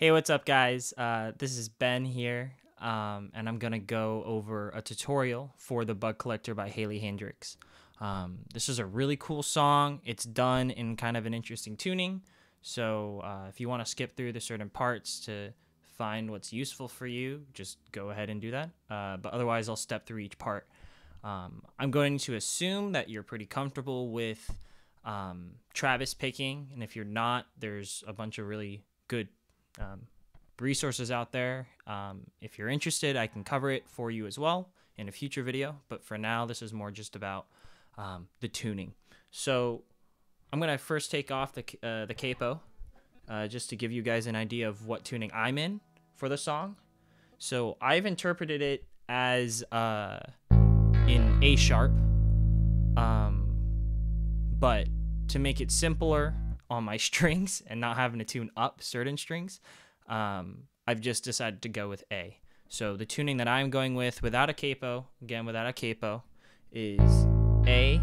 Hey, what's up, guys? This is Ben here, and I'm gonna go over a tutorial for The Bug Collector by Haley Hendrix. This is a really cool song. It's done in kind of an interesting tuning, so if you want to skip through the certain parts to find what's useful for you, just go ahead and do that. But otherwise, I'll step through each part. I'm going to assume that you're pretty comfortable with Travis picking, and if you're not, there's a bunch of really good resources out there. If you're interested, I can cover it for you as well in a future video, but for now this is more just about the tuning. So I'm gonna first take off the capo just to give you guys an idea of what tuning I'm in for the song. So I've interpreted it as in A sharp, but to make it simpler on my strings and not having to tune up certain strings, I've just decided to go with A. So the tuning that I'm going with without a capo, again without a capo, is A,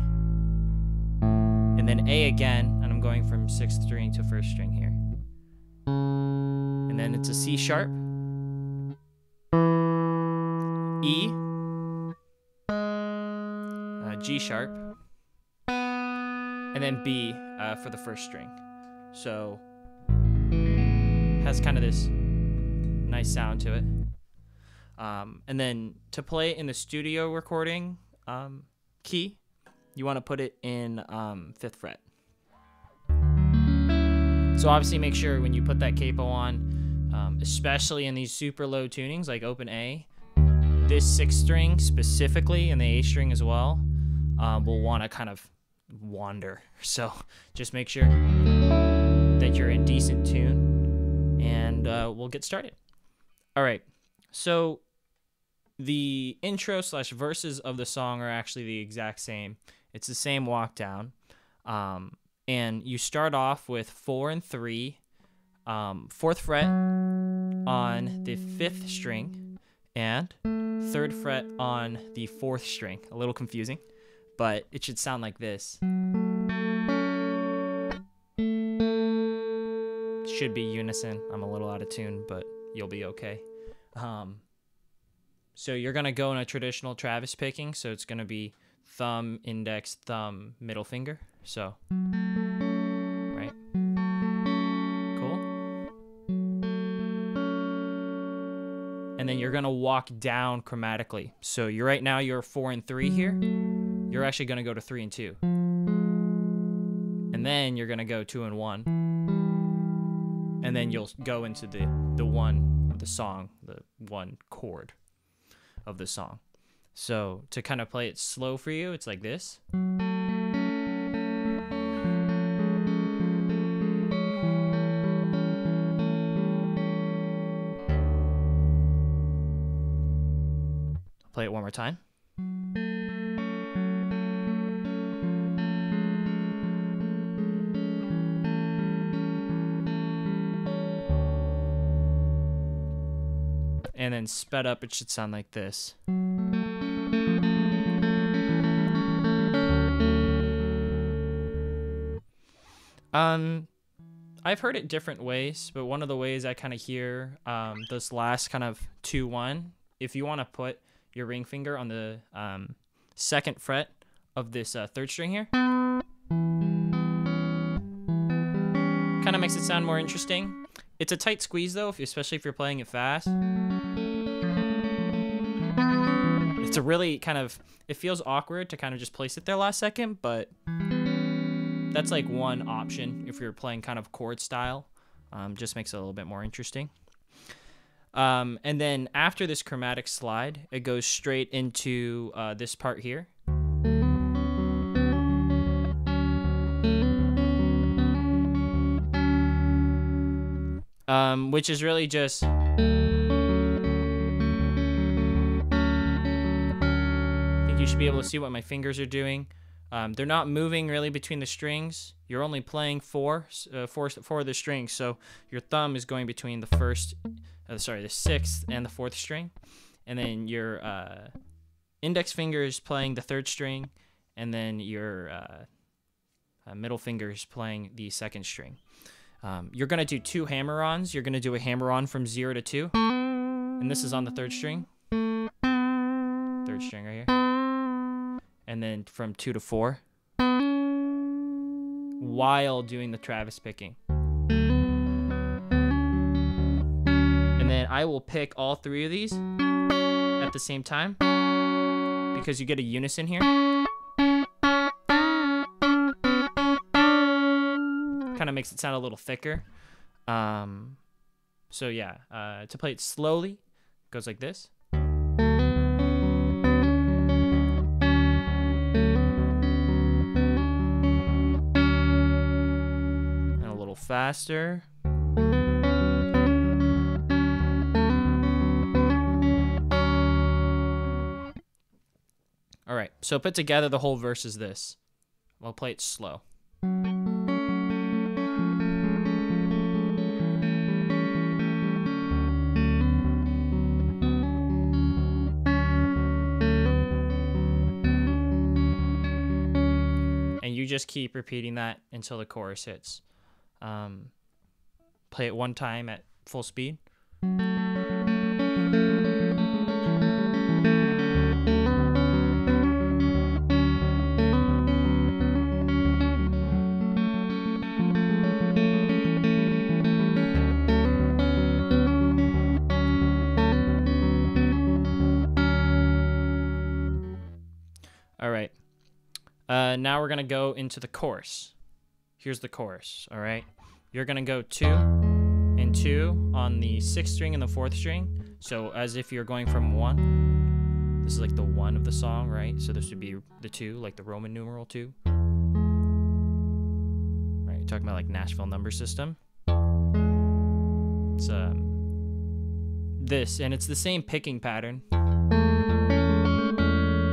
and then A again, and I'm going from 6th string to 1st string here. And then it's a C sharp, E, G sharp, and then B for the 1st string. So has kind of this nice sound to it. And then to play in the studio recording key, you want to put it in 5th fret. So obviously make sure when you put that capo on, especially in these super low tunings like open A, this 6th string specifically and the A string as well will want to kind of wander. So just make sure that you're in decent tune, and we'll get started. All right, so the intro slash verses of the song are actually the exact same. It's the same walk down, and you start off with 4 and 3, 4th fret on the 5th string and 3rd fret on the 4th string. A little confusing, but it should sound like this. Should be unison. I'm a little out of tune, but you'll be okay. So you're gonna go in a traditional Travis picking, so it's gonna be thumb, index, thumb, middle finger. So, right? Cool. And then you're gonna walk down chromatically. So you're right now you're 4 and 3 here. You're actually gonna go to 3 and 2, and then you're gonna go 2 and 1. And then you'll go into the one of the song, the one chord of the song. So to kind of play it slow for you, it's like this. Play it one more time. And then sped up, it should sound like this. I've heard it different ways, but one of the ways I kind of hear this last kind of 2-1, if you want to put your ring finger on the 2nd fret of this 3rd string here, kind of makes it sound more interesting. It's a tight squeeze though, especially if you're playing it fast. It's a really kind of, it feels awkward to kind of just place it there last second, but that's like one option if you're playing kind of chord style. Just makes it a little bit more interesting. And then after this chromatic slide, it goes straight into this part here. Which is really just you should be able to see what my fingers are doing. They're not moving really between the strings. You're only playing four of the strings, so your thumb is going between the 6th and the 4th string, and then your index finger is playing the 3rd string, and then your middle finger is playing the 2nd string. You're going to do 2 hammer-ons. You're going to do a hammer-on from 0 to 2. And this is on the 3rd string. 3rd string right here. And then from 2 to 4. While doing the Travis picking. And then I will pick all 3 of these at the same time. Because you get a unison here. Kind of makes it sound a little thicker. So yeah, to play it slowly, it goes like this. And a little faster. All right, so put together the whole verse is this. I'll play it slow. And you just keep repeating that until the chorus hits. Play it one time at full speed. All right. Now we're going to go into the chorus. Here's the chorus, all right? You're going to go 2 and 2 on the 6th string and the 4th string. So as if you're going from 1. This is like the 1 of the song, right? So this would be the 2, like the Roman numeral 2. Right, you're talking about like Nashville number system. It's this, and it's the same picking pattern.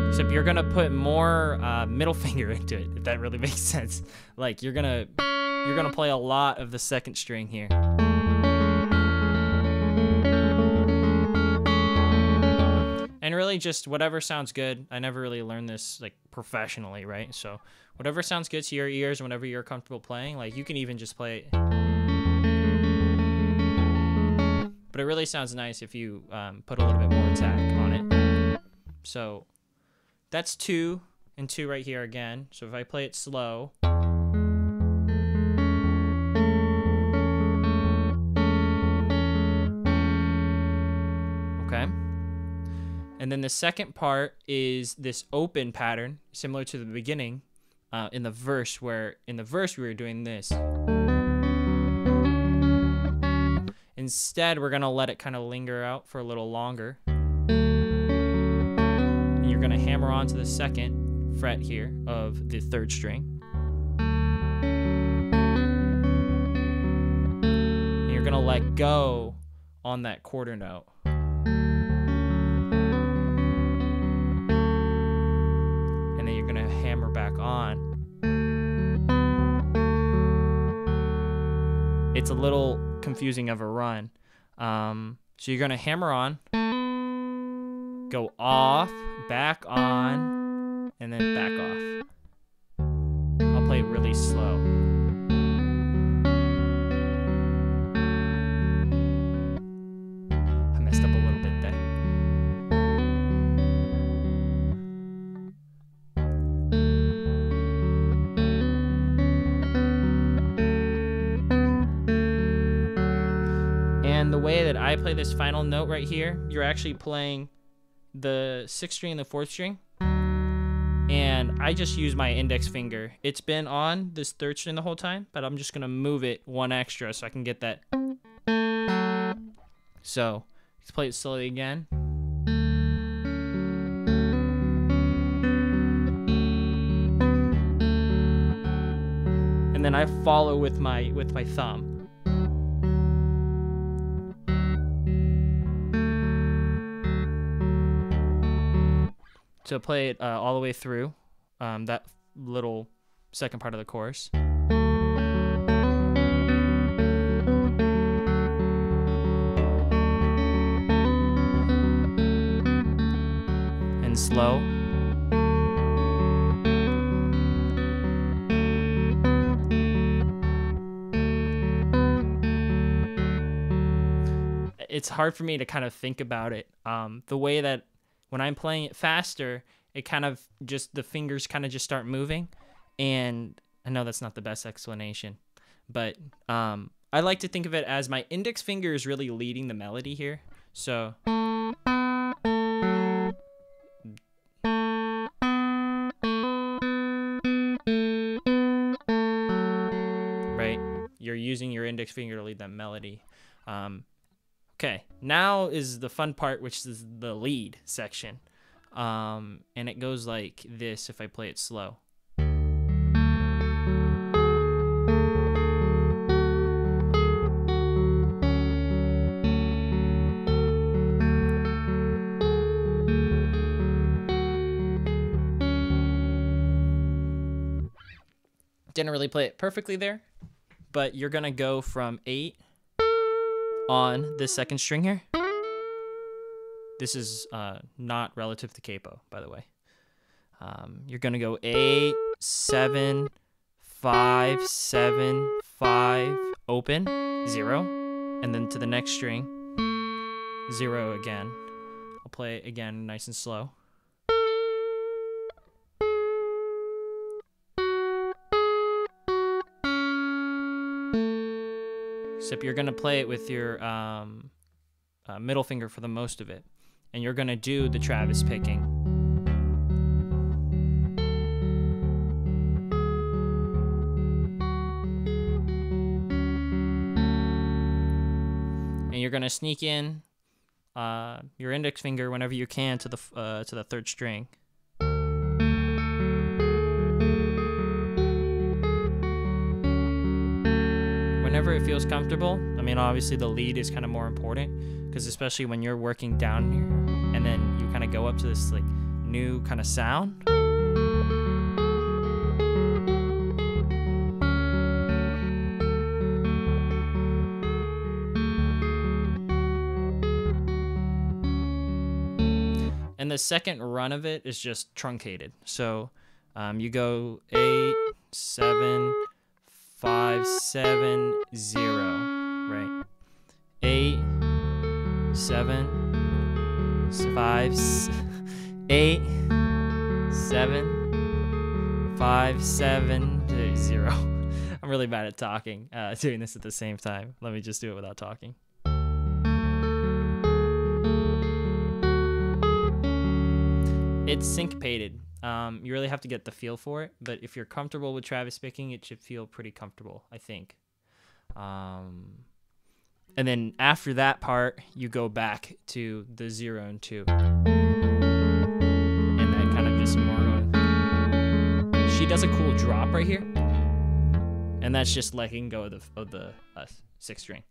Except you're gonna put more middle finger into it, if that really makes sense. Like you're gonna play a lot of the 2nd string here. And really just whatever sounds good. I never really learned this like professionally, right? So whatever sounds good to your ears and whatever you're comfortable playing, like you can even just play it. But it really sounds nice if you put a little bit more attack on it. So that's 2 and 2 right here again. So if I play it slow. Okay. And then the second part is this open pattern, similar to the beginning in the verse, where in the verse we were doing this. Instead, we're going to let it kind of linger out for a little longer. You're going to hammer onto the 2nd fret here of the 3rd string. And you're going to let go on that quarter note. And then you're going to hammer back on. It's a little confusing of a run. So you're going to hammer on. Go off, back on, and then back off. I'll play it really slow. I messed up a little bit there. And the way that I play this final note right here, you're actually playing the 6th string and the 4th string, and I just use my index finger. It's been on this 3rd string the whole time, but I'm just gonna move it 1 extra so I can get that. So let's play it slowly again. And then I follow with my thumb. So play it all the way through that little second part of the chorus. And slow. it's hard for me to kind of think about it. The way that when I'm playing it faster, it kind of just, the fingers kind of just start moving. And I know that's not the best explanation, but I like to think of it as my index finger is really leading the melody here. So right, you're using your index finger to lead that melody. Okay, now is the fun part, which is the lead section. And it goes like this if I play it slow. Didn't really play it perfectly there, but you're gonna go from 8 on this second string here. This is not relative to capo, by the way. You're gonna go 8, 7, 5, 7, 5, open, 0, and then to the next string, 0 again. I'll play it again nice and slow. Except you're gonna play it with your middle finger for the most of it, and you're gonna do the Travis picking. And you're gonna sneak in your index finger whenever you can to the third string. Whenever it feels comfortable. I mean, obviously the lead is kind of more important, because especially when you're working down here and then you kind of go up to this like new kind of sound. And the second run of it is just truncated. So you go 8, 7, 5, 7, 0, right? 8, 7, 5, 8, 7, 5, 7, 0. I'm really bad at talking, doing this at the same time. Let me just do it without talking. It's syncopated. You really have to get the feel for it, but if you're comfortable with Travis picking, it should feel pretty comfortable, I think. And then after that part, you go back to the 0 and 2. And that kind of just more going. She does a cool drop right here. And that's just letting go of the 6th string.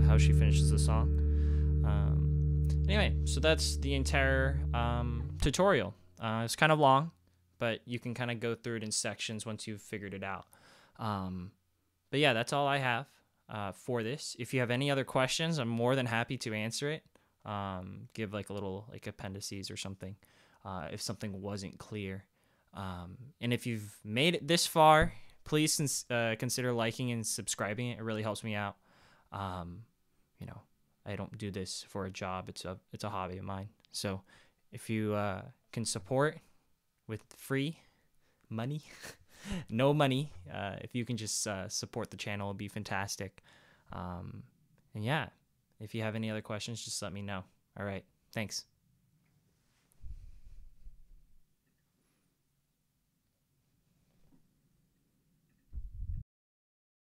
How she finishes the song. Anyway, so that's the entire tutorial. It's kind of long, but you can kind of go through it in sections once you've figured it out. But yeah, that's all I have for this. If you have any other questions, I'm more than happy to answer it. Give like a little like appendices or something if something wasn't clear. And if you've made it this far, please consider liking and subscribing. It really helps me out. You know, I don't do this for a job. It's a hobby of mine. So if you can support with free money, no money, if you can just support the channel, it'd be fantastic. And yeah, if you have any other questions, just let me know. All right. Thanks.